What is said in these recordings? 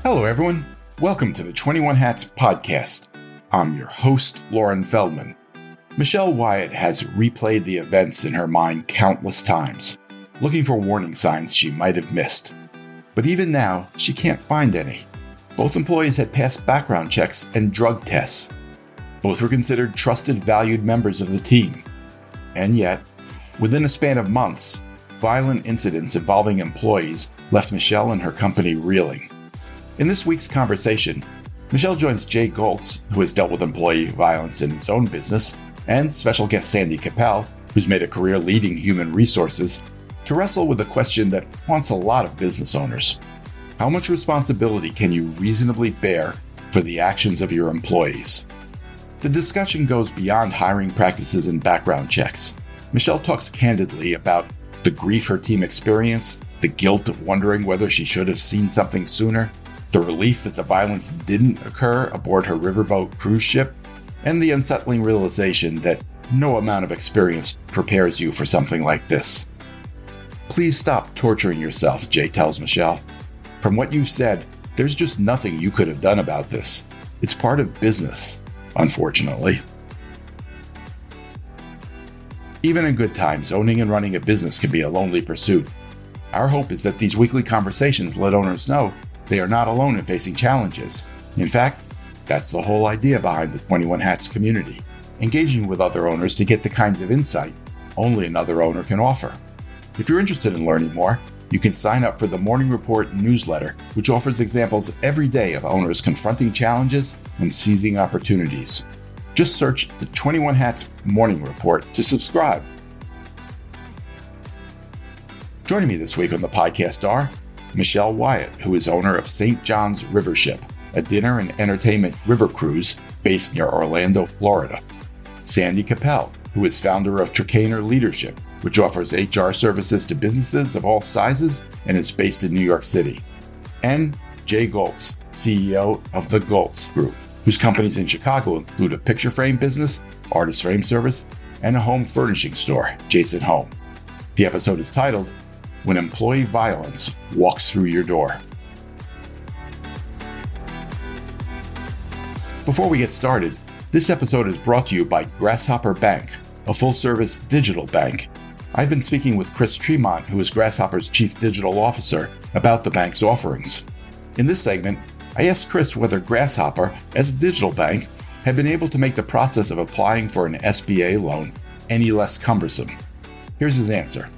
Hello, everyone. Welcome to the 21 Hats podcast. I'm your host, Lauren Feldman. Michelle Wyatt has replayed the events in her mind countless times, looking for warning signs she might have missed. But even now, she can't find any. Both employees had passed background checks and drug tests. Both were considered trusted, valued members of the team. And yet, within a span of months, violent incidents involving employees left Michelle and her company reeling. In this week's conversation, Michelle joins Jay Goltz, who has dealt with employee violence in his own business, and special guest Sandy Kapell, who's made a career leading human resources, to wrestle with a question that haunts a lot of business owners. How much responsibility can you reasonably bear for the actions of your employees? The discussion goes beyond hiring practices and background checks. Michelle talks candidly about the grief her team experienced, the guilt of wondering whether she should have seen something sooner, the relief that the violence didn't occur aboard her riverboat cruise ship, and the unsettling realization that no amount of experience prepares you for something like this. Please stop torturing yourself, Jay tells Michelle. From what you've said, there's just nothing you could have done about this. It's part of business, unfortunately. Even in good times, owning and running a business can be a lonely pursuit. Our hope is that these weekly conversations let owners know they are not alone in facing challenges. In fact, that's the whole idea behind the 21 Hats community, engaging with other owners to get the kinds of insight only another owner can offer. If you're interested in learning more, you can sign up for the Morning Report newsletter, which offers examples every day of owners confronting challenges and seizing opportunities. Just search the 21 Hats Morning Report to subscribe. Joining me this week on the podcast are Michelle Wyatt, who is owner of St. John's River Ship, a dinner and entertainment river cruise based near Orlando, Florida. Sandy Kapell, who is founder of Tricaner Leadership, which offers HR services to businesses of all sizes and is based in New York City. And Jay Goltz, CEO of the Goltz Group, whose companies in Chicago include a picture frame business, artist frame service, and a home furnishing store, Jason Home. The episode is titled, When Employee Violence Walks Through Your Door. Before we get started, this episode is brought to you by Grasshopper Bank, a full-service digital bank. I've been speaking with Chris Tremont, who is Grasshopper's Chief Digital Officer, about the bank's offerings. In this segment, I asked Chris whether Grasshopper, as a digital bank, had been able to make the process of applying for an SBA loan any less cumbersome. Here's his answer.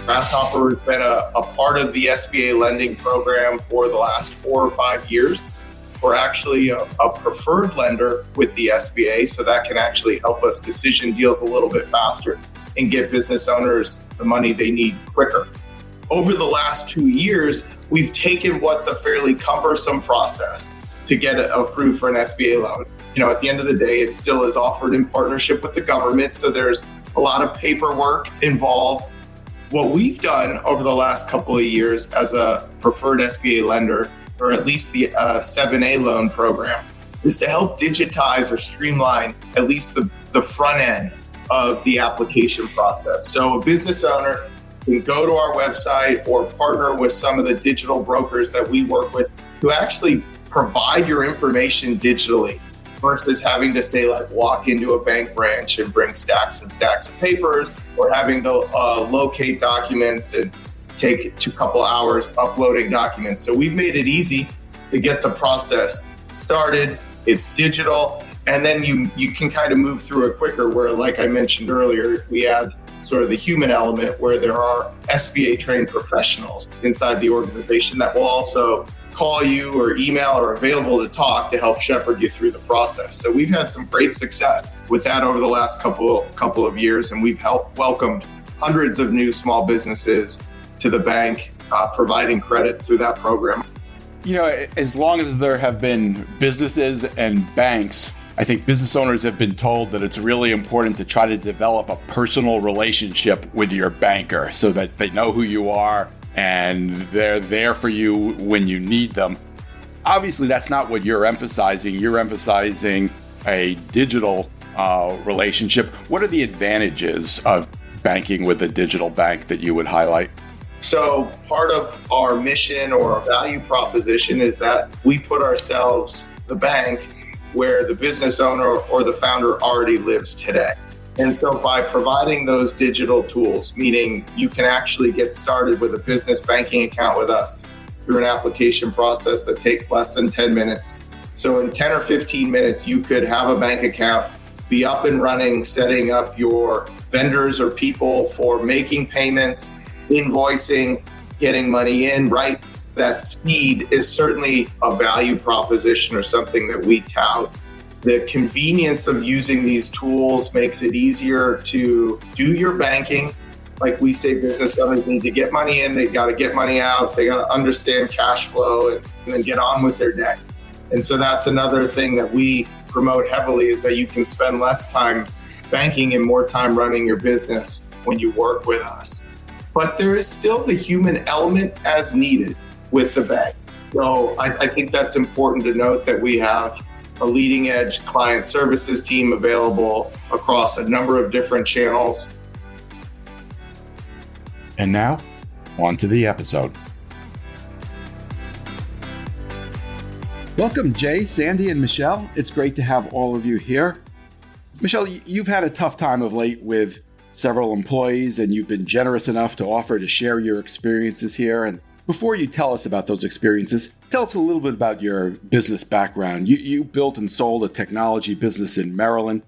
Grasshopper has been a part of the SBA lending program for the last 4 or 5 years. We're actually a preferred lender with the SBA, so that can actually help us decision deals a little bit faster and get business owners the money they need quicker. Over the last 2 years, we've taken what's a fairly cumbersome process to get approved for an SBA loan. At the end of the day, it still is offered in partnership with the government, so there's a lot of paperwork involved. What we've done over the last couple of years as a preferred SBA lender, or at least the 7A loan program, is to help digitize or streamline at least the front end of the application process. So a business owner can go to our website or partner with some of the digital brokers that we work with to actually provide your information digitally versus having to walk into a bank branch and bring stacks and stacks of papers, or having to locate documents and take a couple hours uploading documents. So we've made it easy to get the process started. It's digital, and then you can kind of move through it quicker, where, like I mentioned earlier, we add sort of the human element where there are SBA trained professionals inside the organization that will also call you or email or available to talk to help shepherd you through the process. So we've had some great success with that over the last couple of years, and we've welcomed hundreds of new small businesses to the bank, providing credit through that program. As long as there have been businesses and banks, I think business owners have been told that it's really important to try to develop a personal relationship with your banker so that they know who you are and they're there for you when you need them. Obviously, that's not what you're emphasizing. You're emphasizing a digital relationship. What are the advantages of banking with a digital bank that you would highlight? So part of our mission or our value proposition is that we put ourselves, the bank, where the business owner or the founder already lives today. And so by providing those digital tools, meaning you can actually get started with a business banking account with us through an application process that takes less than 10 minutes. So in 10 or 15 minutes, you could have a bank account, be up and running, setting up your vendors or people for making payments, invoicing, getting money in, right? That speed is certainly a value proposition or something that we tout. The convenience of using these tools makes it easier to do your banking. Like we say, business owners need to get money in, they got to get money out, they got to understand cash flow and then get on with their day. And so that's another thing that we promote heavily is that you can spend less time banking and more time running your business when you work with us. But there is still the human element as needed with the bank. So I think that's important to note that we have a leading edge client services team available across a number of different channels. And now, on to the episode. Welcome, Jay, Sandy, and Michelle. It's great to have all of you here. Michelle, you've had a tough time of late with several employees, and you've been generous enough to offer to share your experiences here. And before you tell us about those experiences, tell us a little bit about your business background. You built and sold a technology business in Maryland.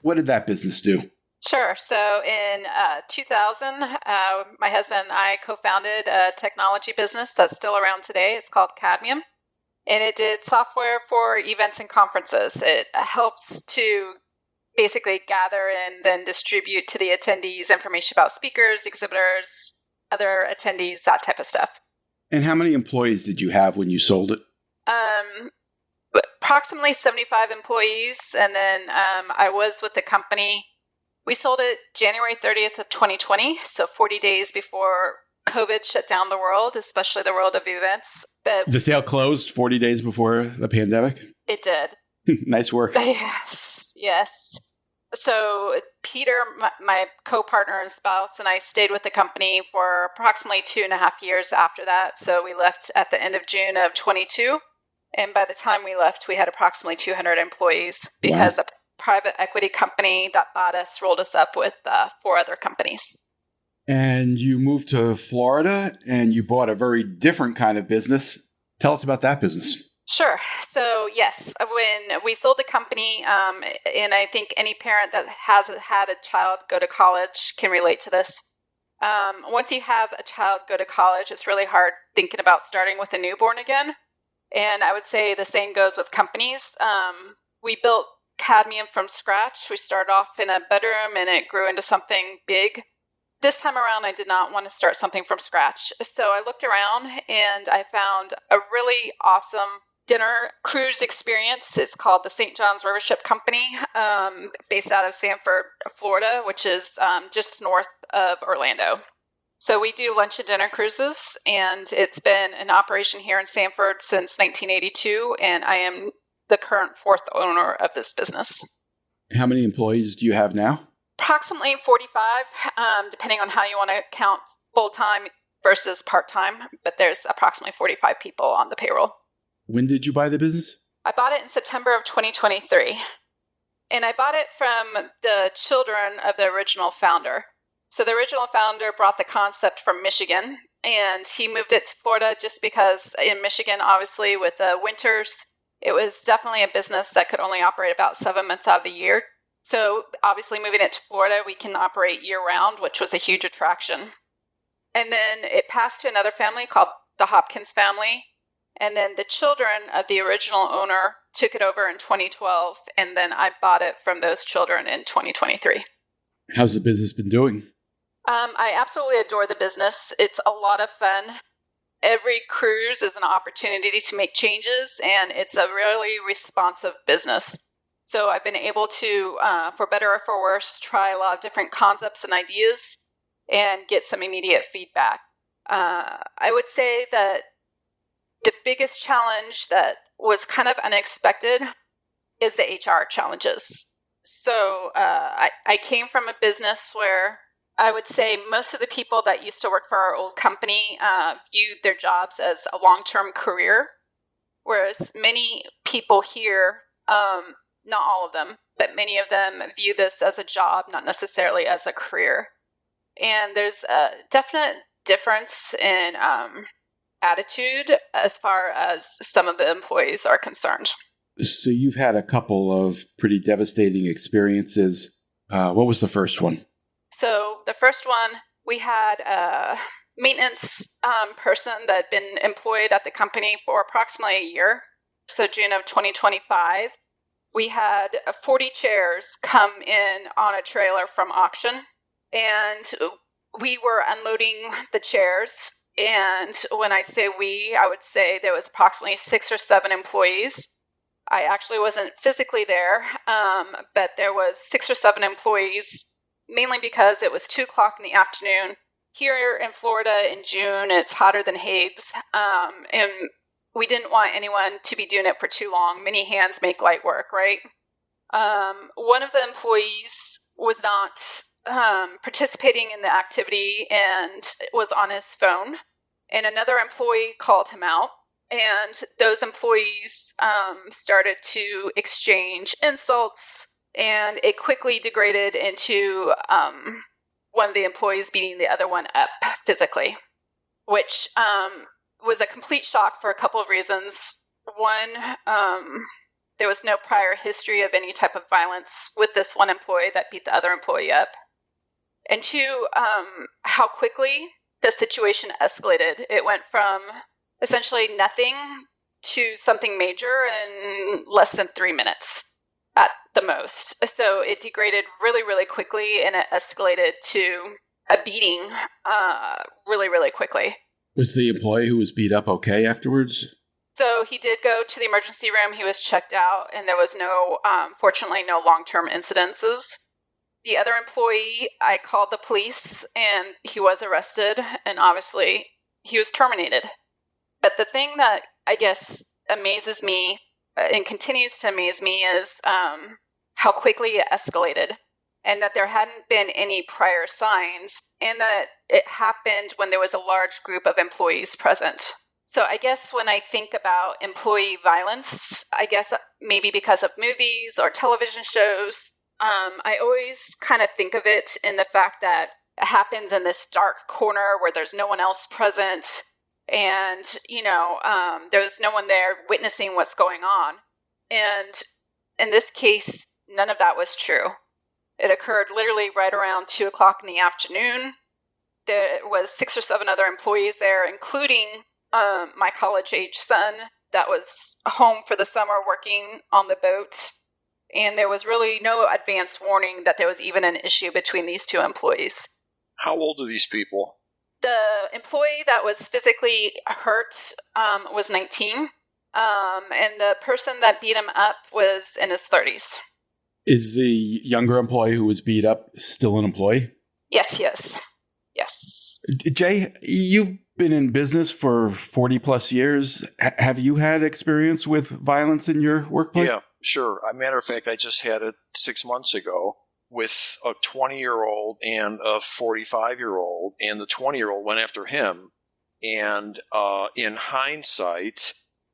What did that business do? Sure. So in 2000, my husband and I co-founded a technology business that's still around today. It's called Cadmium. And it did software for events and conferences. It helps to basically gather and then distribute to the attendees information about speakers, exhibitors, other attendees, that type of stuff. And how many employees did you have when you sold it? Approximately 75 employees. And then I was with the company. We sold it January 30th of 2020, so 40 days before COVID shut down the world, especially the world of events. But the sale closed 40 days before the pandemic? It did. Nice work. Yes. So Peter, my co-partner and spouse, and I stayed with the company for approximately 2.5 years after that. So we left at the end of June of 22. And by the time we left, we had approximately 200 employees because a private equity company that bought us rolled us up with 4 other companies. And you moved to Florida and you bought a very different kind of business. Tell us about that business. Sure. So yes, when we sold the company, and I think any parent that has had a child go to college can relate to this. Once you have a child go to college, it's really hard thinking about starting with a newborn again. And I would say the same goes with companies. We built Cadmium from scratch. We started off in a bedroom and it grew into something big. This time around, I did not want to start something from scratch. So I looked around and I found a really awesome dinner cruise experience. It's called the St. John's River Ship Company, based out of Sanford, Florida, which is just north of Orlando. So we do lunch and dinner cruises, and it's been in operation here in Sanford since 1982, and I am the current 4th owner of this business. How many employees do you have now? Approximately 45, depending on how you want to count full-time versus part-time, but there's approximately 45 people on the payroll. When did you buy the business? I bought it in September of 2023, and I bought it from the children of the original founder. So the original founder brought the concept from Michigan, and he moved it to Florida just because in Michigan, obviously, with the winters, it was definitely a business that could only operate about 7 months out of the year. So obviously moving it to Florida, we can operate year-round, which was a huge attraction. And then it passed to another family called the Hopkins family. And then the children of the original owner took it over in 2012, and then I bought it from those children in 2023. How's the business been doing? I absolutely adore the business. It's a lot of fun. Every cruise is an opportunity to make changes, and it's a really responsive business. So I've been able to, for better or for worse, try a lot of different concepts and ideas and get some immediate feedback. I would say that the biggest challenge that was kind of unexpected is the HR challenges. So I came from a business where I would say most of the people that used to work for our old company viewed their jobs as a long-term career, whereas many people here, not all of them, but many of them view this as a job, not necessarily as a career. And there's a definite difference in attitude as far as some of the employees are concerned. So you've had a couple of pretty devastating experiences. What was the first one? So the first one, we had a maintenance person that had been employed at the company for approximately a year. So June of 2025, we had 40 chairs come in on a trailer from auction, and we were unloading the chairs. And when I say we, I would say there was approximately 6 or 7 employees. I actually wasn't physically there, but there was 6 or 7 employees, mainly because it was 2 o'clock in the afternoon. Here in Florida in June, it's hotter than Hades, and we didn't want anyone to be doing it for too long. Many hands make light work, right? One of the employees was not participating in the activity and was on his phone, and another employee called him out. And those employees started to exchange insults, and it quickly degraded into one of the employees beating the other one up physically, which was a complete shock for a couple of reasons. One, there was no prior history of any type of violence with this one employee that beat the other employee up. And 2, how quickly the situation escalated. It went from essentially nothing to something major in less than 3 minutes at the most. So it degraded really, really quickly, and it escalated to a beating really, really quickly. Was the employee who was beat up okay afterwards? So he did go to the emergency room. He was checked out, and there was no, fortunately, no long-term incidences. The other employee, I called the police, and he was arrested, and obviously he was terminated. But the thing that I guess amazes me and continues to amaze me is how quickly it escalated, and that there hadn't been any prior signs, and that it happened when there was a large group of employees present. So I guess when I think about employee violence, I guess maybe because of movies or television shows, I always kind of think of it in the fact that it happens in this dark corner where there's no one else present. And, there's no one there witnessing what's going on. And in this case, none of that was true. It occurred literally right around 2 o'clock in the afternoon. There was 6 or 7 other employees there, including my college-age son that was home for the summer working on the boat. And there was really no advance warning that there was even an issue between these 2 employees. How old are these people? The employee that was physically hurt was 19, and the person that beat him up was in his 30s. Is the younger employee who was beat up still an employee? Yes, he is. Yes. Jay, you've been in business for 40 plus years. Have you had experience with violence in your workplace? Yeah, sure. As a matter of fact, I just had it 6 months ago with a 20-year-old and a 45-year-old, and the 20-year-old went after him. And in hindsight,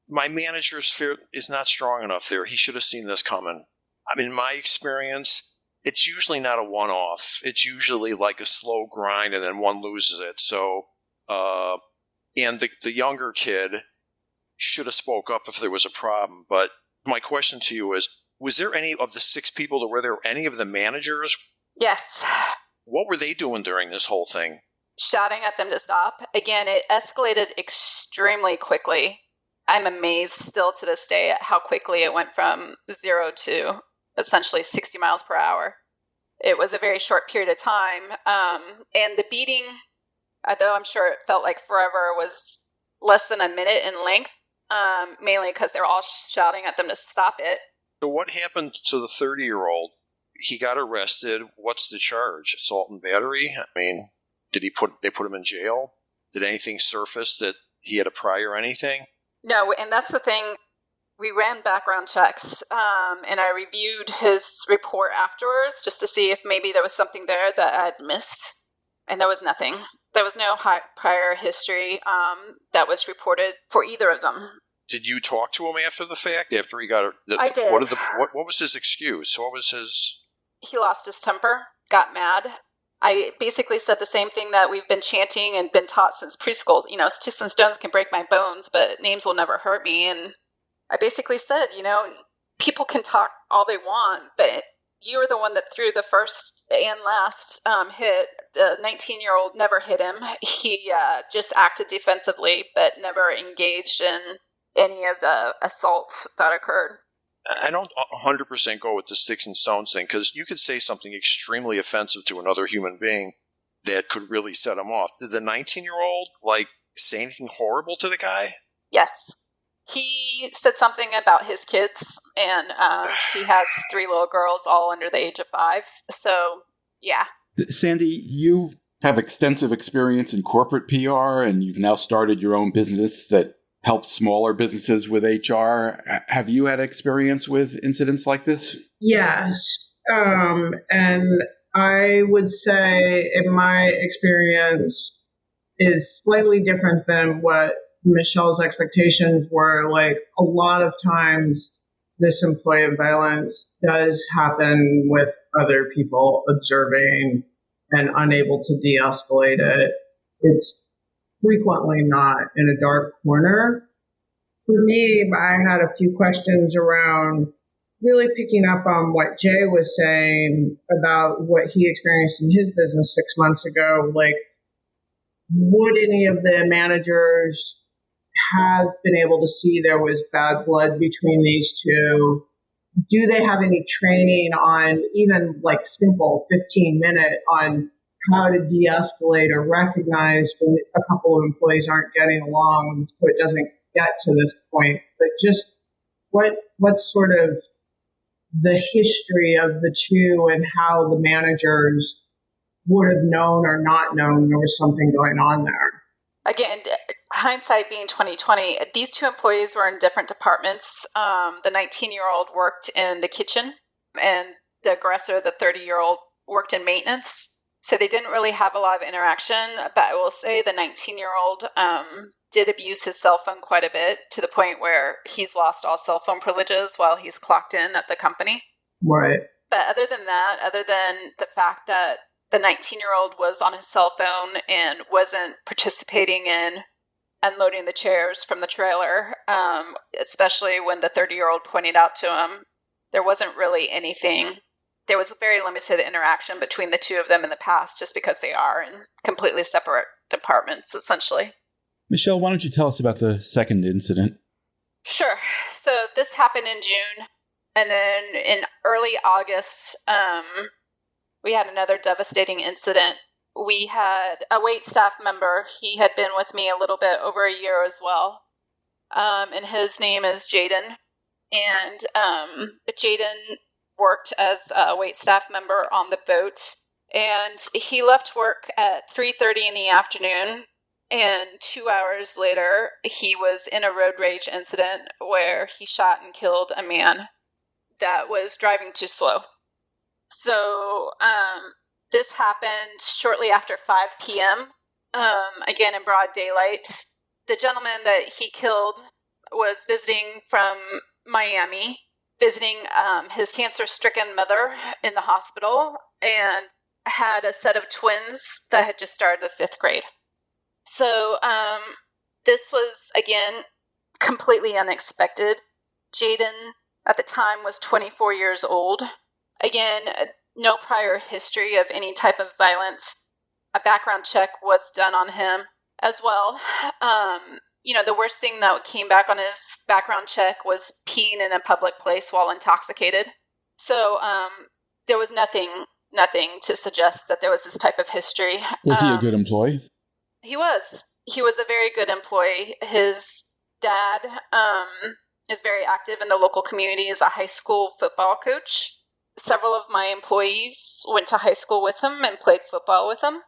my manager's fear is not strong enough there. He should have seen this coming. I mean, in my experience, it's usually not a one-off. It's usually like a slow grind, and then one loses it. So, and the younger kid should have spoke up if there was a problem. But my question to you is, was there any of the 6 people, were there any of the managers? Yes. What were they doing during this whole thing? Shouting at them to stop. Again, it escalated extremely quickly. I'm amazed still to this day at how quickly it went from 0 to essentially 60 miles per hour. It was a very short period of time. And the beating, although I'm sure it felt like forever, was less than a minute in length, mainly because they're all shouting at them to stop it. So what happened to the 30-year-old? He got arrested. What's the charge? Assault and battery? I mean, they put him in jail? Did anything surface that he had a prior anything? No, and that's the thing. We ran background checks, and I reviewed his report afterwards just to see if maybe there was something there that I'd missed. And there was nothing. There was no prior history that was reported for either of them. Did you talk to him after the fact? After he got I did. What was his excuse? What was his? He lost his temper, got mad. I basically said the same thing that we've been chanting and been taught since preschool. Sticks and stones can break my bones, but names will never hurt me. And I basically said, people can talk all they want, but you were the one that threw the first and last hit. The 19-year-old never hit him. He just acted defensively, but never engaged in any of the assaults that occurred. I don't 100% go with the sticks and stones thing, because you could say something extremely offensive to another human being that could really set him off. Did the 19-year-old, say anything horrible to the guy? Yes. He said something about his kids, and he has 3 little girls, all under the age of 5. So, yeah. Sandy, you have extensive experience in corporate PR, and you've now started your own business that helps smaller businesses with HR. Have you had experience with incidents like this? Yes. And I would say in my experience is slightly different than what Michelle's expectations were. Like, a lot of times this employee violence does happen with other people observing and unable to de-escalate it. It's frequently not in a dark corner. For me, I had a few questions around really picking up on what Jay was saying about what he experienced in his business 6 months ago. Like, would any of the managers have been able to see there was bad blood between these two? Do they have any training on even simple 15-minute on how to de-escalate or recognize when a couple of employees aren't getting along so it doesn't get to this point? But just what's sort of the history of the two and how the managers would have known or not known there was something going on there? Again, hindsight being 2020, these 2 employees were in different departmts. The 19-year-old worked in the kitchen, and the aggressor, the 30-year-old, worked in maintenance. So they didn't really have a lot of interaction, but I will say the 19-year-old did abuse his cell phone quite a bit, to the point where he's lost all cell phone privileges while he's clocked in at the company. Right. But other than that, other than the fact that the 19-year-old was on his cell phone and wasn't participating in unloading the chairs from the trailer, especially when the 30-year-old pointed out to him, there wasn't really anything. There was very limited interaction between the 2 of them in the past, just because they are in completely separate departments, essentially. Michelle, why don't you tell us about the second incident? Sure. So this happened in June, and then in early August, we had another devastating incident. We had a wait staff member. He had been with me a little bit over a year as well, and his name is Jaden. And Jaden worked as a wait staff member on the boat, and he left work at 3:30 in the afternoon, and 2 hours later he was in a road rage incident where he shot and killed a man that was driving too slow. So this happened shortly after 5 p.m., again in broad daylight. The gentleman that he killed was visiting from Miami, visiting his cancer-stricken mother in the hospital, and had a set of twins that had just started the 5th grade. So this was, again, completely unexpected. Jaden, at the time, was 24 years old. Again, no prior history of any type of violence. A background check was done on him as well. The worst thing that came back on his background check was peeing in a public place while intoxicated. So there was nothing to suggest that there was this type of history. Was he a good employee? He was. He was a very good employee. His dad is very active in the local community as a high school football coach. Several of my employees went to high school with him and played football with him.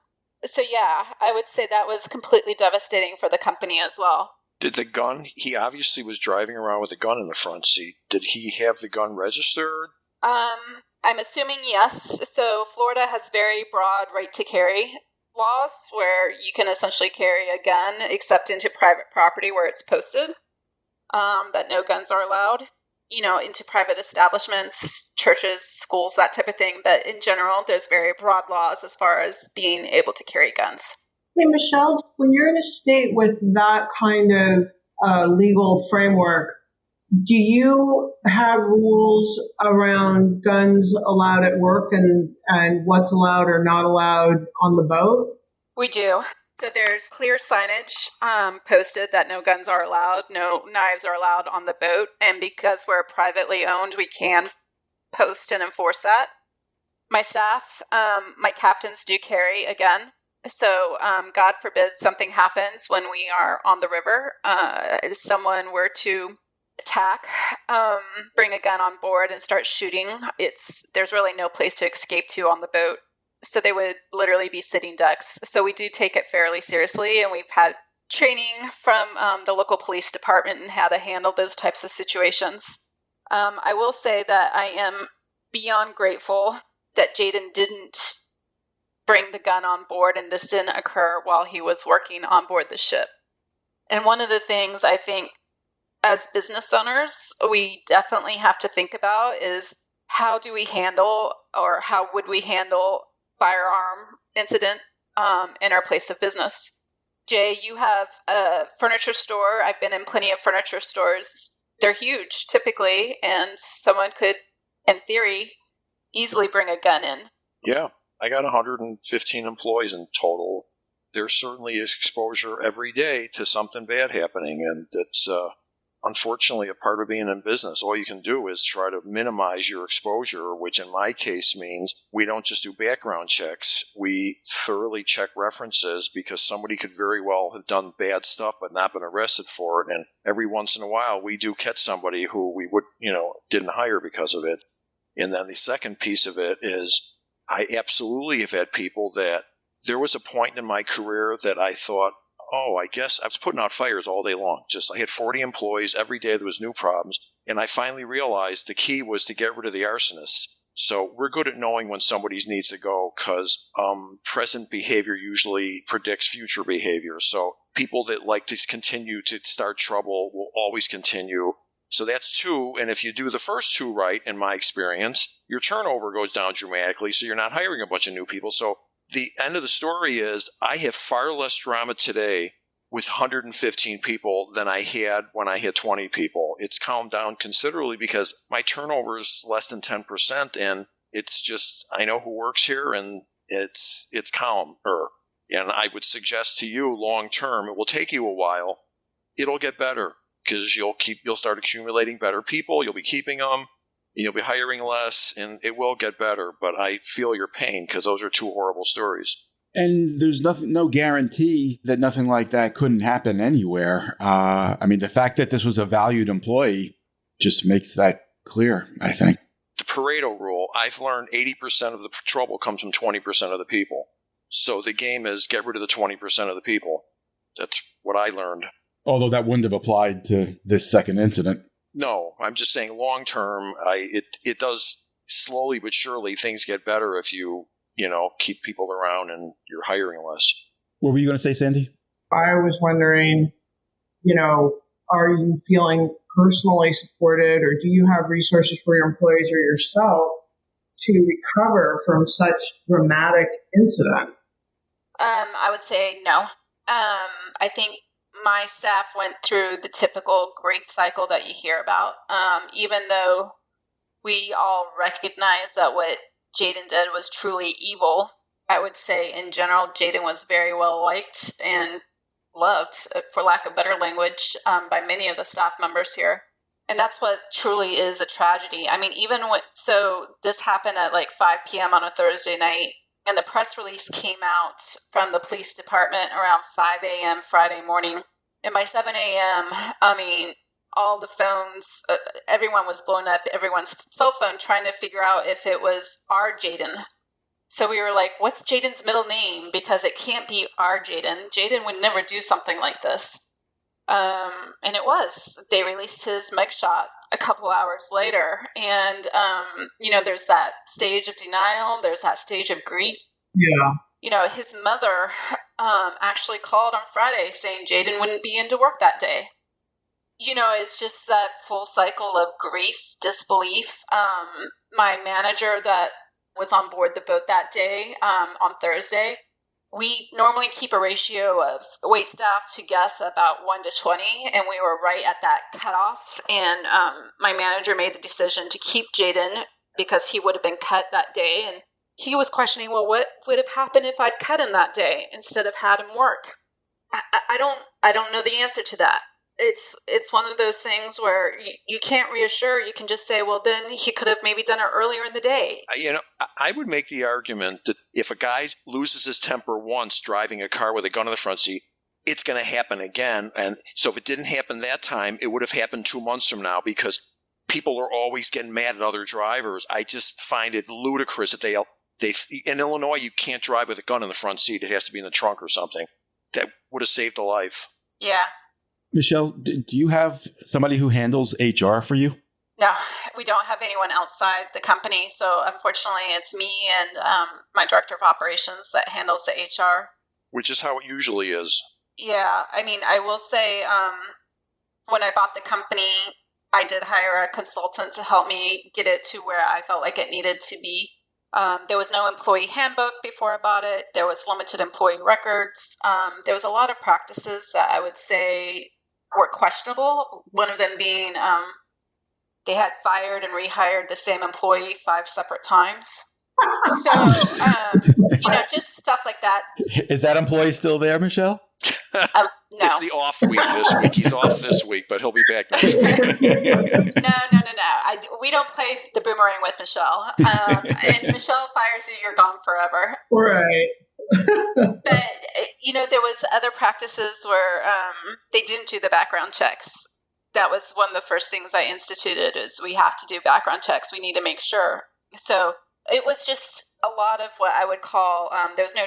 So yeah, I would say that was completely devastating for the company as well. Did the gun, he obviously was driving around with a gun in the front seat. Did he have the gun registered? I'm assuming yes. So Florida has very broad right to carry. laws where you can essentially carry a gun except into private property where it's posted, that no guns are allowed, into private establishments, churches, schools, that type of thing. But in general, there's very broad laws as far as being able to carry guns. Hey, Michelle, when you're in a state with that kind of legal framework, do you have rules around guns allowed at work and what's allowed or not allowed on the boat? We do. So there's clear signage posted that no guns are allowed, no knives are allowed on the boat. And because we're privately owned, we can post and enforce that. My staff, my captains do carry a gun. So God forbid something happens when we are on the river. If someone were to attack, bring a gun on board and start shooting, there's really no place to escape to on the boat. So they would literally be sitting ducks. So we do take it fairly seriously, and we've had training from the local police department and how to handle those types of situations. I will say that I am beyond grateful that Jaden didn't bring the gun on board and this didn't occur while he was working on board the ship. And one of the things I think as business owners, we definitely have to think about is how do we handle, or how would we handle firearm incident in our place of business? Jay, you have a furniture store. I've been in plenty of furniture stores. They're huge typically, and someone could, in theory, easily bring a gun in. Yeah, I got 115 employees in total. There certainly is exposure every day to something bad happening, and it's unfortunately a part of being in business. All you can do is try to minimize your exposure, which in my case means we don't just do background checks. We thoroughly check references, because somebody could very well have done bad stuff but not been arrested for it. And every once in a while we do catch somebody who we would, didn't hire because of it. And then the second piece of it is I absolutely have had people that there was a point in my career that I thought, I guess I was putting out fires all day long. I had 40 employees. Every day there was new problems. And I finally realized the key was to get rid of the arsonists. So we're good at knowing when somebody needs to go, because present behavior usually predicts future behavior. So people that like to continue to start trouble will always continue. So that's two. And if you do the first two right, in my experience, your turnover goes down dramatically. So you're not hiring a bunch of new people. So the end of the story is I have far less drama today with 115 people than I had when I had 20 people. It's calmed down considerably because my turnover is less than 10%, and it's just, I know who works here, and it's calmer. And I would suggest to you, long term, it will take you a while. It'll get better because you'll start accumulating better people. You'll be keeping them. You'll be hiring less, and it will get better. But I feel your pain because those are two horrible stories. And there's no guarantee that nothing like that couldn't happen anywhere. The fact that this was a valued employee just makes that clear, I think. The Pareto rule, I've learned 80% of the trouble comes from 20% of the people. So the game is get rid of the 20% of the people. That's what I learned. Although that wouldn't have applied to this second incident. No, I'm just saying long term, it does slowly but surely things get better if you keep people around and you're hiring less. What were you going to say, Sandy? I was wondering, are you feeling personally supported, or do you have resources for your employees or yourself to recover from such dramatic incident? I would say no. I think my staff went through the typical grief cycle that you hear about. Even though we all recognize that what Jaden did was truly evil, I would say in general, Jaden was very well liked and loved, for lack of better language, by many of the staff members here. And that's what truly is a tragedy. So this happened at like 5 p.m. on a Thursday night, and the press release came out from the police department around 5 a.m. Friday morning. And by 7 a.m., all the phones, everyone was blowing up everyone's cell phone trying to figure out if it was our Jaden. So we were like, what's Jaden's middle name? Because it can't be our Jaden. Jaden would never do something like this. And it was. They released his mugshot a couple hours later. And, there's that stage of denial. There's that stage of grief. Yeah. his mother actually called on Friday saying Jaden wouldn't be into work that day. It's just that full cycle of grief, disbelief. My manager that was on board the boat that day on Thursday, we normally keep a ratio of wait staff to guests about 1 to 20, and we were right at that cutoff. And my manager made the decision to keep Jaden because he would have been cut that day. And he was questioning, well, what would have happened if I'd cut him that day instead of had him work? I don't know the answer to that. It's one of those things where you can't reassure. You can just say, well, then he could have maybe done it earlier in the day. I would make the argument that if a guy loses his temper once driving a car with a gun in the front seat, it's going to happen again. And so if it didn't happen that time, it would have happened 2 months from now because people are always getting mad at other drivers. I just find it ludicrous that they in Illinois, you can't drive with a gun in the front seat. It has to be in the trunk or something. That would have saved a life. Yeah. Michelle, do you have somebody who handles HR for you? No, we don't have anyone outside the company. So unfortunately, it's me and my director of operations that handles the HR. Which is how it usually is. Yeah. I mean, I will say when I bought the company, I did hire a consultant to help me get it to where I felt like it needed to be. There was no employee handbook before I bought it. There was limited employee records. There was a lot of practices that I would say were questionable. One of them being they had fired and rehired the same employee 5 separate times. So, just stuff like that. Is that employee still there, Michelle? No. It's the off week this week. He's off this week, but he'll be back next week. No. We don't play the boomerang with Michelle. If Michelle fires you, you're gone forever. Right. But, there was other practices where they didn't do the background checks. That was one of the first things I instituted is we have to do background checks. We need to make sure. So it was just a lot of what I would call, there was no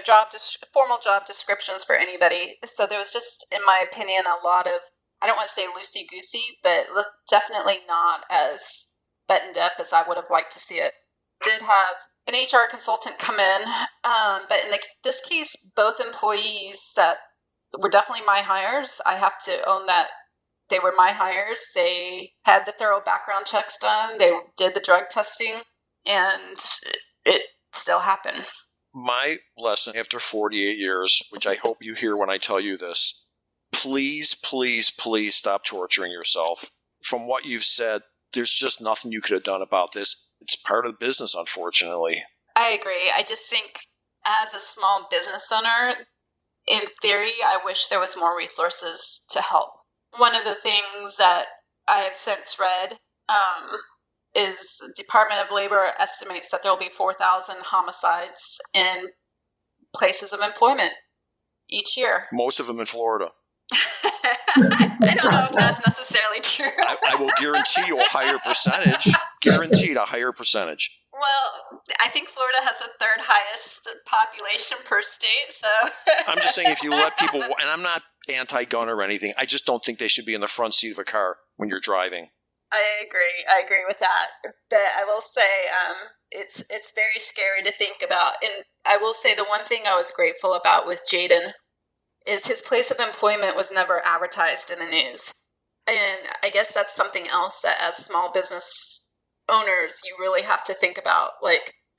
formal job descriptions for anybody. So there was just, in my opinion, a lot of, I don't want to say loosey-goosey, but definitely not as buttoned up as I would have liked to see it. Did have an HR consultant come in, but in this case, both employees that were definitely my hires, I have to own that they were my hires. They had the thorough background checks done. They did the drug testing, and it still happened. My lesson after 48 years, which I hope you hear when I tell you this, please, please, please stop torturing yourself. From what you've said, there's just nothing you could have done about this. It's part of the business, unfortunately. I agree. I just think as a small business owner, in theory, I wish there was more resources to help. One of the things that I have since read is the Department of Labor estimates that there will be 4,000 homicides in places of employment each year. Most of them in Florida. I don't know if that's necessarily true. I will guarantee you a higher percentage. Guaranteed a higher percentage. Well, I think Florida has the 3rd highest population per state, so... I'm just saying if you let people... And I'm not anti-gun or anything. I just don't think they should be in the front seat of a car when you're driving. I agree with that. But I will say it's very scary to think about. And I will say the one thing I was grateful about with Jaden is his place of employment was never advertised in the news. And I guess that's something else that as small business owners, you really have to think about.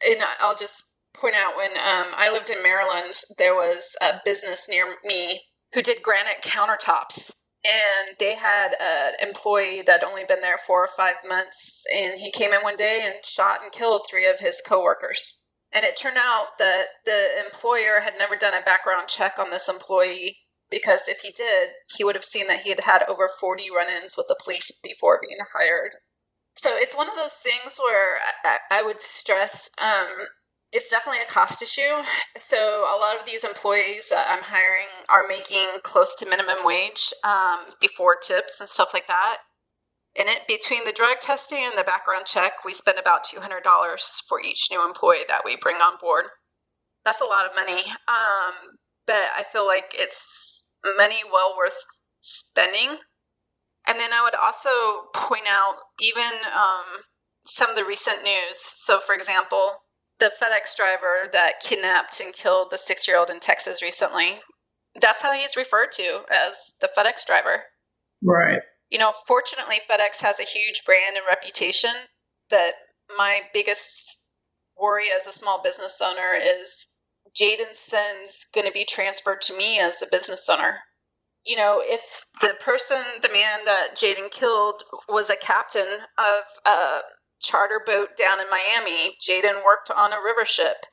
And I'll just point out when I lived in Maryland, there was a business near me who did granite countertops. And they had an employee that had only been there 4 or 5 months. And he came in one day and shot and killed 3 of his coworkers. And it turned out that the employer had never done a background check on this employee because if he did, he would have seen that he had had over 40 run-ins with the police before being hired. So it's one of those things where I would stress it's definitely a cost issue. So a lot of these employees that I'm hiring are making close to minimum wage before tips and stuff like that. And between the drug testing and the background check, we spend about $200 for each new employee that we bring on board. That's a lot of money. But I feel like it's money well worth spending. And then I would also point out even some of the recent news. So, for example, the FedEx driver that kidnapped and killed the 6-year-old in Texas recently. That's how he's referred to, as the FedEx driver. Right. Fortunately, FedEx has a huge brand and reputation, but my biggest worry as a small business owner is Jaden's son's going to be transferred to me as a business owner. If the man that Jaden killed was a captain of a charter boat down in Miami, Jaden worked on a river ship,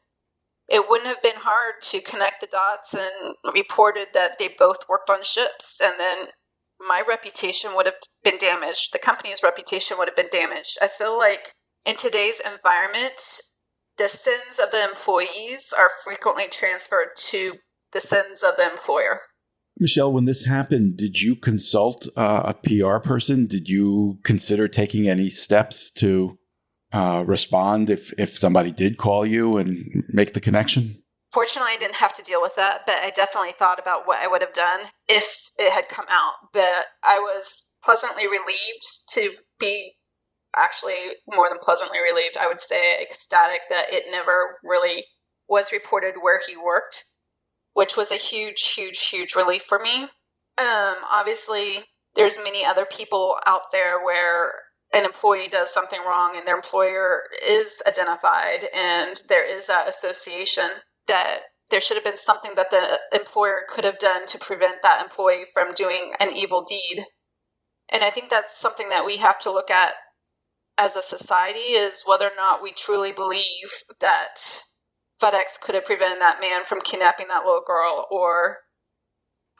it wouldn't have been hard to connect the dots and reported that they both worked on ships. And then my reputation would have been damaged. The company's reputation would have been damaged. I feel like in today's environment, the sins of the employees are frequently transferred to the sins of the employer. Michelle, when this happened, did you consult a PR person? Did you consider taking any steps to respond if somebody did call you and make the connection? Fortunately, I didn't have to deal with that, but I definitely thought about what I would have done if it had come out. But I was pleasantly relieved to be, actually more than pleasantly relieved, I would say ecstatic that it never really was reported where he worked, which was a huge, huge, huge relief for me. Obviously, there's many other people out there where an employee does something wrong and their employer is identified and there is that association, that there should have been something that the employer could have done to prevent that employee from doing an evil deed. And I think that's something that we have to look at as a society, is whether or not we truly believe that FedEx could have prevented that man from kidnapping that little girl, or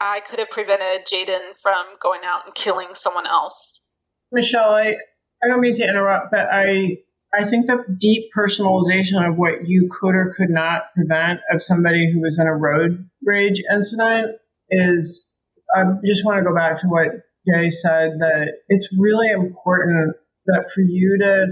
I could have prevented Jaden from going out and killing someone else. Michelle, I don't mean to interrupt, but I think the deep personalization of what you could or could not prevent of somebody who was in a road rage incident is, I just want to go back to what Jay said, that it's really important that for you to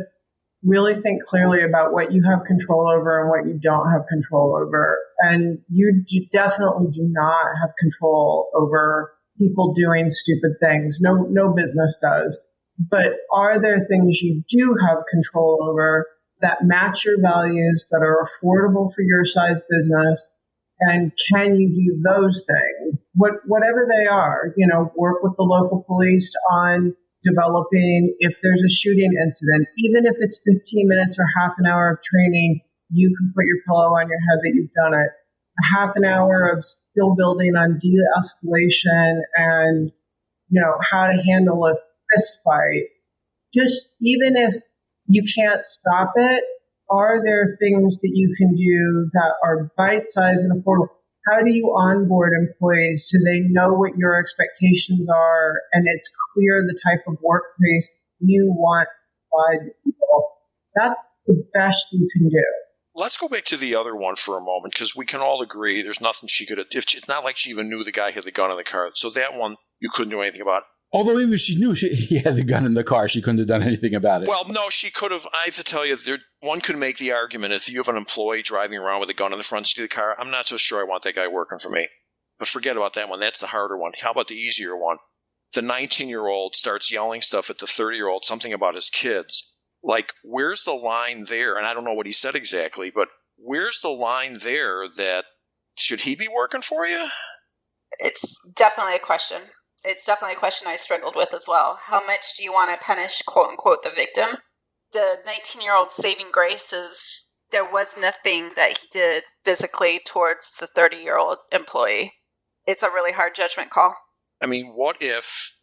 really think clearly about what you have control over and what you don't have control over. And you definitely do not have control over people doing stupid things. No business does. But are there things you do have control over that match your values, that are affordable for your size business? And can you do those things? Whatever they are, work with the local police on developing, if there's a shooting incident, even if it's 15 minutes or half an hour of training, you can put your pillow on your head that you've done it. A half an hour of skill building on de-escalation and, how to handle a fist fight. Just even if you can't stop it, are there things that you can do that are bite-sized and affordable? How do you onboard employees so they know what your expectations are and it's clear the type of workplace you want to provide people? That's the best you can do. Let's go back to the other one for a moment, because we can all agree there's nothing she could have. It's not like she even knew the guy had the gun in the car. So that one, you couldn't do anything about. Although even if she knew he had the gun in the car, she couldn't have done anything about it. Well, no, she could have. I have to tell you, one could make the argument, if you have an employee driving around with a gun in the front seat of the car, I'm not so sure I want that guy working for me. But forget about that one. That's the harder one. How about the easier one? The 19-year-old starts yelling stuff at the 30-year-old, something about his kids. Like, where's the line there? And I don't know what he said exactly, but where's the line there that, should he be working for you? It's definitely a question. It's definitely a question I struggled with as well. How much do you want to punish, quote unquote, the victim? The 19-year-old saving grace is there was nothing that he did physically towards the 30-year-old employee. It's a really hard judgment call. I mean, what if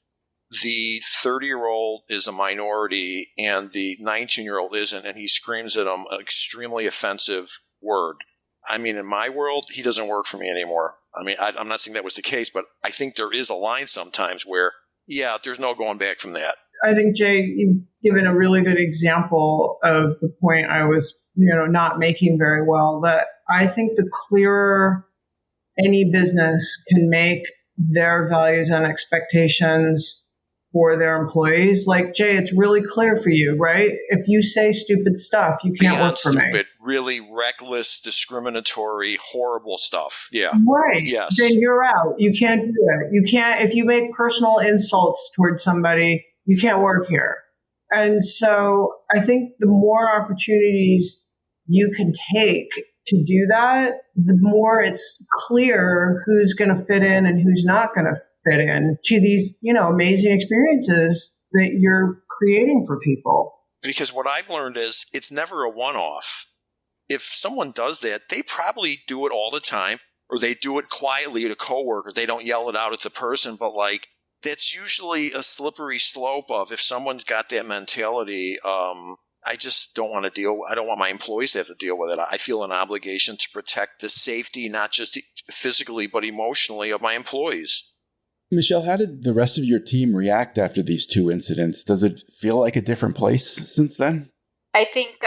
the 30-year-old is a minority and the 19-year-old isn't, and he screams at him an extremely offensive word? I mean, in my world, he doesn't work for me anymore. I mean, I'm not saying that was the case, but I think there is a line sometimes where, yeah, there's no going back from that. I think, Jay, you've given a really good example of the point I was, not making very well, that I think the clearer any business can make their values and expectations for their employees. Like, Jay, it's really clear for you, right? If you say stupid stuff, you can't Beyond work for stupid, me. Really reckless, discriminatory, horrible stuff. Yeah. Right. Yes. Then you're out. You can't do it. You can't, if you make personal insults towards somebody, you can't work here. And so I think the more opportunities you can take to do that, the more it's clear who's going to fit in and who's not going to fit in to these, amazing experiences that you're creating for people. Because what I've learned is it's never a one-off. If someone does that, they probably do it all the time, or they do it quietly at a coworker. They don't yell it out at the person, but that's usually a slippery slope of if someone's got that mentality, I just don't want to I don't want my employees to have to deal with it. I feel an obligation to protect the safety, not just physically, but emotionally of my employees. Michelle, how did the rest of your team react after these two incidents? Does it feel like a different place since then? I think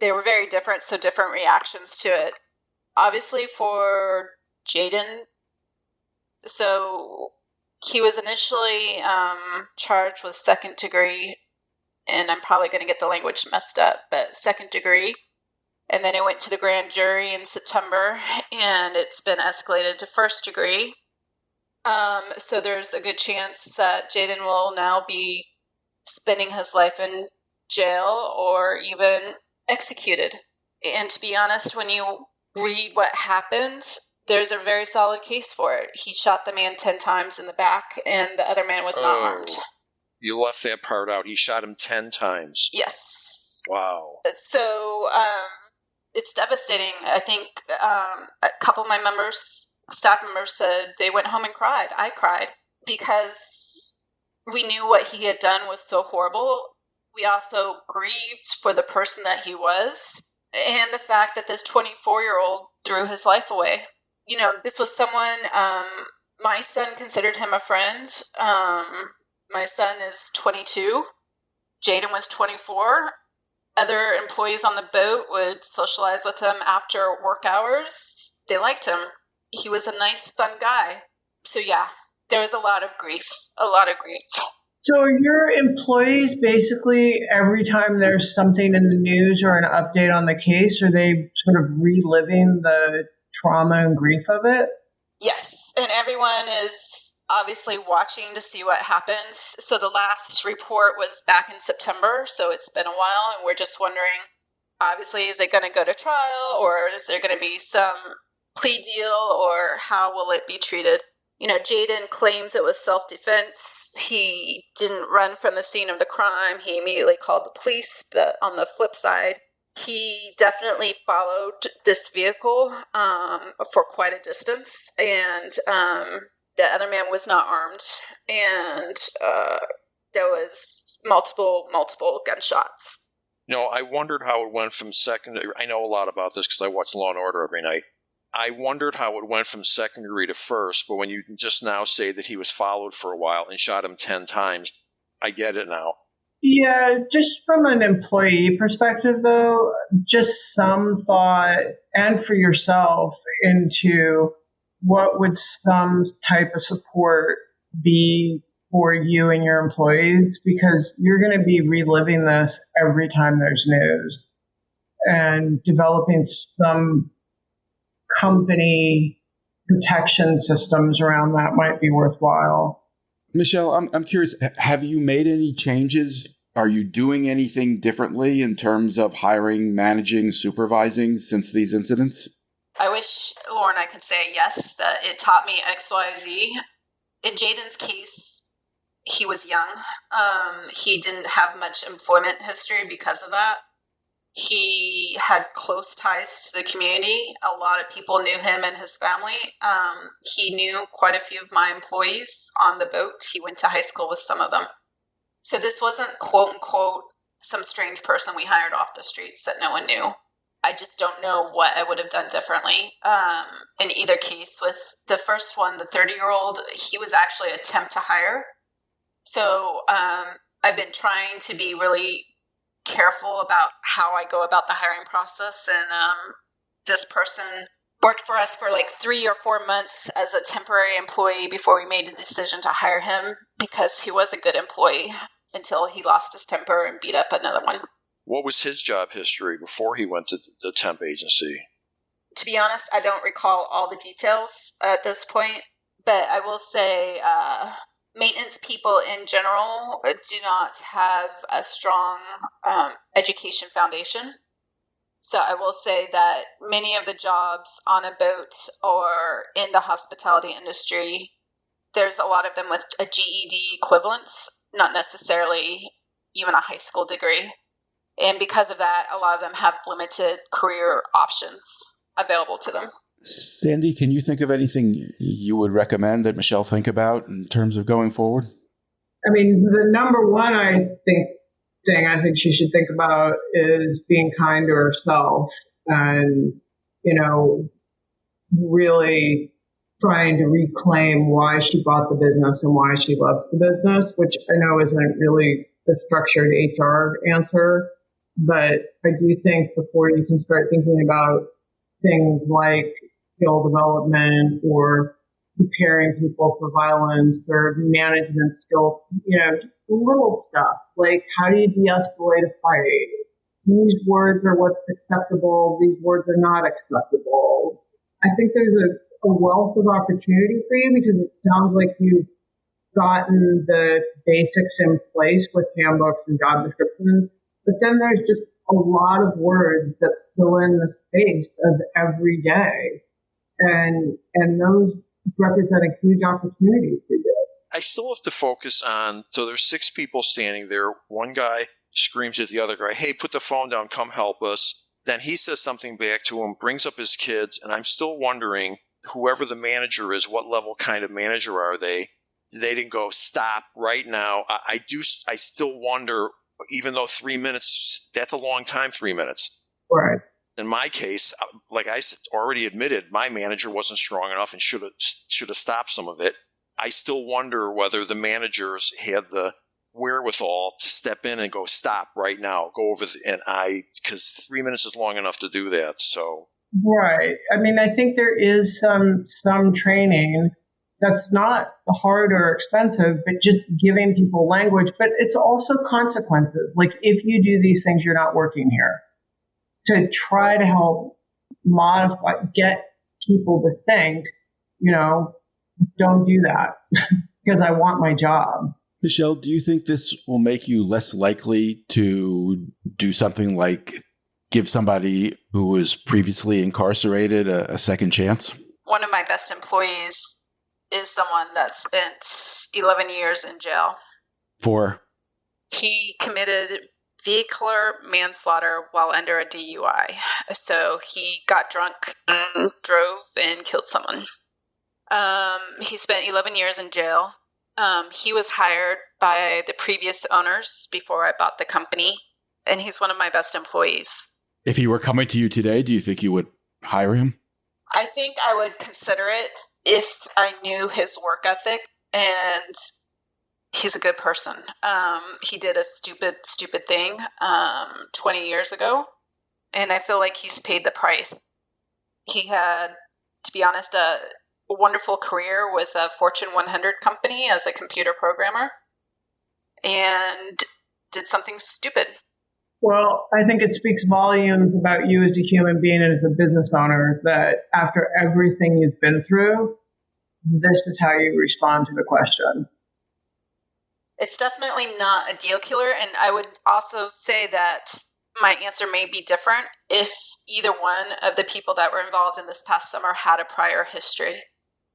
they were very different, so different reactions to it. Obviously for Jaden, so he was initially charged with second degree, and I'm probably going to get the language messed up, but second degree. And then it went to the grand jury in September, and it's been escalated to first degree. So there's a good chance that Jaden will now be spending his life in jail or even executed. And to be honest, when you read what happened, there's a very solid case for it. He shot the man 10 times in the back, and the other man was not armed. You left that part out. He shot him 10 times. Yes. Wow. So it's devastating. I think a couple of my staff members said they went home and cried. I cried because we knew what he had done was so horrible. We also grieved for the person that he was, and the fact that this 24-year-old threw his life away. This was someone, my son considered him a friend. My son is 22. Jaden was 24. Other employees on the boat would socialize with him after work hours. They liked him. He was a nice, fun guy. So yeah, there was a lot of grief. So are your employees basically, every time there's something in the news or an update on the case, are they sort of reliving the trauma and grief of it? Yes, and everyone is obviously watching to see what happens. So the last report was back in September, so it's been a while, and we're just wondering, obviously, is it going to go to trial, or is there going to be some plea deal, or how will it be treated? Jaden claims it was self-defense. He didn't run from the scene of the crime. He immediately called the police, but on the flip side, he definitely followed this vehicle for quite a distance, and the other man was not armed, and there was multiple gunshots. I wondered how it went from second. I know a lot about this because I watch Law & Order every night. I wondered how it went from second degree to first, but when you just now say that he was followed for a while and shot him 10 times, I get it now. Yeah, just from an employee perspective, though, just some thought, and for yourself, into what would some type of support be for you and your employees, because you're going to be reliving this every time there's news, and developing some company protection systems around that might be worthwhile. Michelle, I'm curious, have you made any changes? Are you doing anything differently in terms of hiring, managing, supervising since these incidents? I wish, Lauren, I could say yes, that it taught me XYZ. In Jaden's case, he was young. He didn't have much employment history because of that. He had close ties to the community. A lot of people knew him and his family. He knew quite a few of my employees on the boat. He went to high school with some of them. So this wasn't, quote unquote, some strange person we hired off the streets that no one knew. I just don't know what I would have done differently. In either case, with the first one, the 30-year-old, he was actually an attempt to hire. So I've been trying to be really careful about how I go about the hiring process. And this person worked for us for like 3 or 4 months as a temporary employee before we made a decision to hire him, because he was a good employee until he lost his temper and beat up another one. What was his job history before he went to the temp agency? To be honest, I don't recall all the details at this point, but I will say maintenance people in general do not have a strong education foundation. So I will say that many of the jobs on a boat or in the hospitality industry, there's a lot of them with a GED equivalence, not necessarily even a high school degree. And because of that, a lot of them have limited career options available to them. Sandy, can you think of anything you would recommend that Michelle think about in terms of going forward? I mean, the number one thing I think she should think about is being kind to herself and, really trying to reclaim why she bought the business and why she loves the business, which I know isn't really the structured HR answer. But I do think before you can start thinking about things like skill development or preparing people for violence or management skills, just little stuff like how do you de-escalate a fight? These words are what's acceptable. These words are not acceptable. I think there's a wealth of opportunity for you because it sounds like you've gotten the basics in place with handbooks and job descriptions, but then there's just a lot of words that fill in the space of every day. And those represent a huge opportunity for you. I still have to focus on, so there's 6 people standing there. One guy screams at the other guy, hey, put the phone down, come help us. Then he says something back to him, brings up his kids, and I'm still wondering, whoever the manager is, what level kind of manager are they? They didn't go, stop right now. I still wonder, even though 3 minutes, that's a long time, 3 minutes. Right. In my case, like I already admitted, my manager wasn't strong enough and should have stopped some of it. I still wonder whether the managers had the wherewithal to step in and go, stop right now, go over, because 3 minutes is long enough to do that. So. Right. I mean, I think there is some training that's not hard or expensive, but just giving people language, but it's also consequences. Like if you do these things, you're not working here. To try to help get people to think, don't do that because I want my job. Michelle, do you think this will make you less likely to do something like give somebody who was previously incarcerated a second chance? One of my best employees is someone that spent 11 years in jail. For? He committed vehicular manslaughter while under a DUI. So he got drunk and drove and killed someone. He spent 11 years in jail. He was hired by the previous owners before I bought the company, and he's one of my best employees. If he were coming to you today, do you think you would hire him? I think I would consider it if I knew his work ethic, and he's a good person. He did a stupid thing 20 years ago, and I feel like he's paid the price. He had, to be honest, a wonderful career with a Fortune 100 company as a computer programmer, and did something stupid. Well, I think it speaks volumes about you as a human being and as a business owner that after everything you've been through, this is how you respond to the question. It's definitely not a deal killer, and I would also say that my answer may be different if either one of the people that were involved in this past summer had a prior history.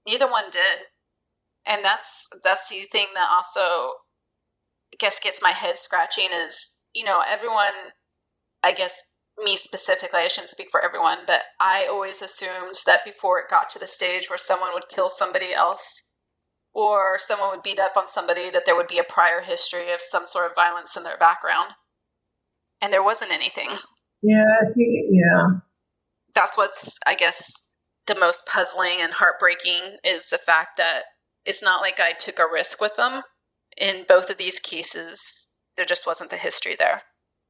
Neither one did. And that's the thing that also, I guess, gets my head scratching is, everyone, I guess me specifically, I shouldn't speak for everyone, but I always assumed that before it got to the stage where someone would kill somebody else or someone would beat up on somebody, that there would be a prior history of some sort of violence in their background. And there wasn't anything. Yeah, I think, yeah. That's what's, I guess, the most puzzling and heartbreaking is the fact that it's not like I took a risk with them. In both of these cases, there just wasn't the history there.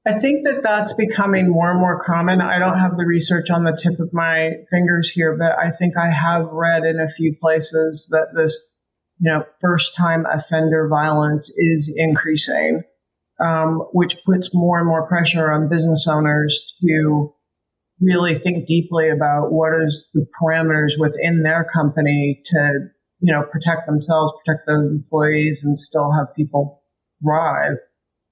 I think that that's becoming more and more common. I don't have the research on the tip of my fingers here, but I think I have read in a few places that this, first-time offender violence is increasing, which puts more and more pressure on business owners to really think deeply about what is the parameters within their company to, protect themselves, protect those employees, and still have people thrive.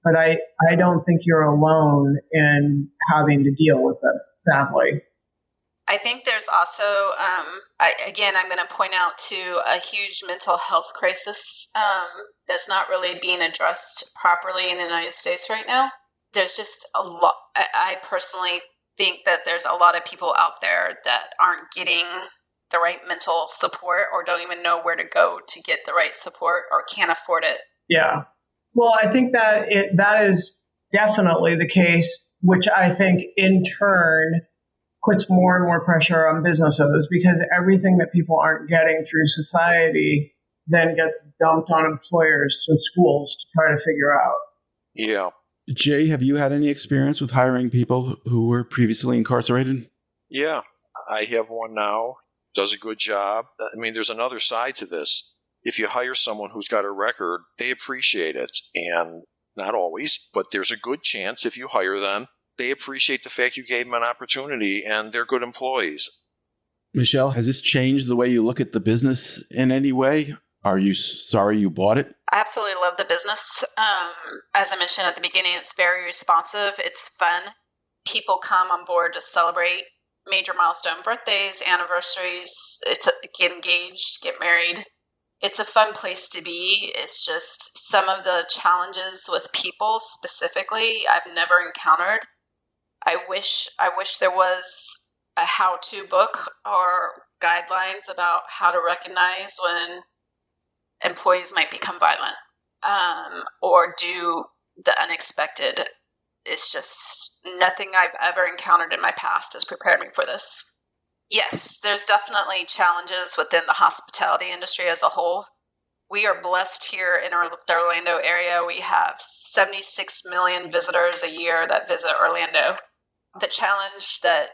But I don't think you're alone in having to deal with this, sadly. I think there's also, I'm going to point out to a huge mental health crisis that's not really being addressed properly in the United States right now. There's just a lot. I personally think that there's a lot of people out there that aren't getting the right mental support or don't even know where to go to get the right support or can't afford it. Yeah. Well, I think that that is definitely the case, which I think in turn puts more and more pressure on businesses because everything that people aren't getting through society then gets dumped on employers and schools to try to figure out. Yeah. Jay, have you had any experience with hiring people who were previously incarcerated? Yeah, I have one now. Does a good job. I mean, there's another side to this. If you hire someone who's got a record, they appreciate it. And not always, but there's a good chance if you hire them, they appreciate the fact you gave them an opportunity and they're good employees. Michelle, has this changed the way you look at the business in any way? Are you sorry you bought it? I absolutely love the business. As I mentioned at the beginning, it's very responsive. It's fun. People come on board to celebrate major milestone birthdays, anniversaries. It's get engaged, get married. It's a fun place to be. It's just some of the challenges with people specifically I've never encountered. I wish there was a how-to book or guidelines about how to recognize when employees might become violent or do the unexpected. It's just nothing I've ever encountered in my past has prepared me for this. Yes, there's definitely challenges within the hospitality industry as a whole. We are blessed here in the Orlando area. We have 76 million visitors a year that visit Orlando. The challenge that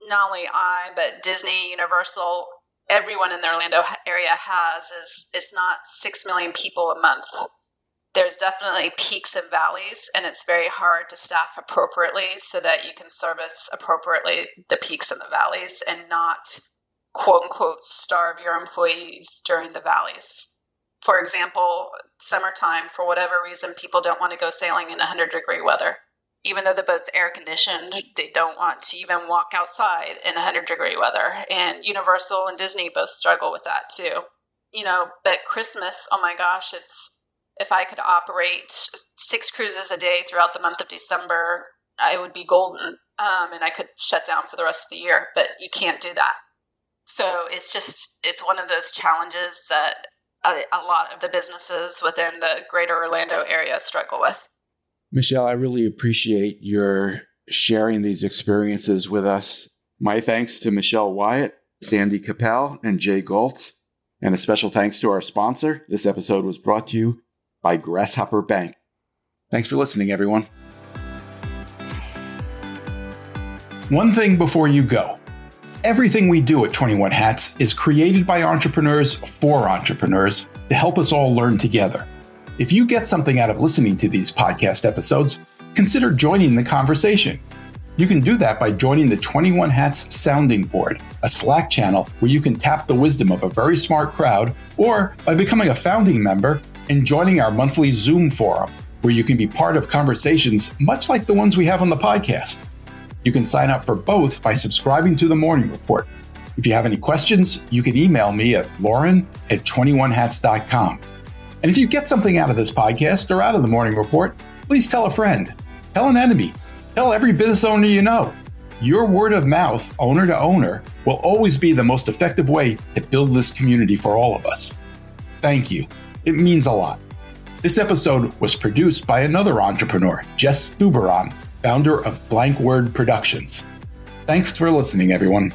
not only I, but Disney, Universal, everyone in the Orlando area has is it's not 6 million people a month. There's definitely peaks and valleys, and it's very hard to staff appropriately so that you can service appropriately the peaks and the valleys and not, quote unquote, starve your employees during the valleys. For example, summertime, for whatever reason, people don't want to go sailing in 100-degree weather. Even though the boat's air-conditioned, they don't want to even walk outside in 100-degree weather. And Universal and Disney both struggle with that too. But Christmas, oh my gosh, if I could operate 6 cruises a day throughout the month of December, I would be golden, and I could shut down for the rest of the year. But you can't do that. So it's one of those challenges that a lot of the businesses within the greater Orlando area struggle with. Michelle, I really appreciate your sharing these experiences with us. My thanks to Michelle Wyatt, Sandy Kapell, and Jay Goltz, and a special thanks to our sponsor. This episode was brought to you by Grasshopper Bank. Thanks for listening, everyone. One thing before you go. Everything we do at 21 Hats is created by entrepreneurs for entrepreneurs to help us all learn together. If you get something out of listening to these podcast episodes, consider joining the conversation. You can do that by joining the 21 Hats Sounding Board, a Slack channel where you can tap the wisdom of a very smart crowd, or by becoming a founding member and joining our monthly Zoom forum, where you can be part of conversations much like the ones we have on the podcast. You can sign up for both by subscribing to the Morning Report. If you have any questions, you can email me at lauren@21hats.com. And if you get something out of this podcast or out of the Morning Report, please tell a friend, tell an enemy, tell every business owner you know. Your word of mouth, owner to owner, will always be the most effective way to build this community for all of us. Thank you. It means a lot. This episode was produced by another entrepreneur, Jess Stuberon, founder of Blank Word Productions. Thanks for listening, everyone.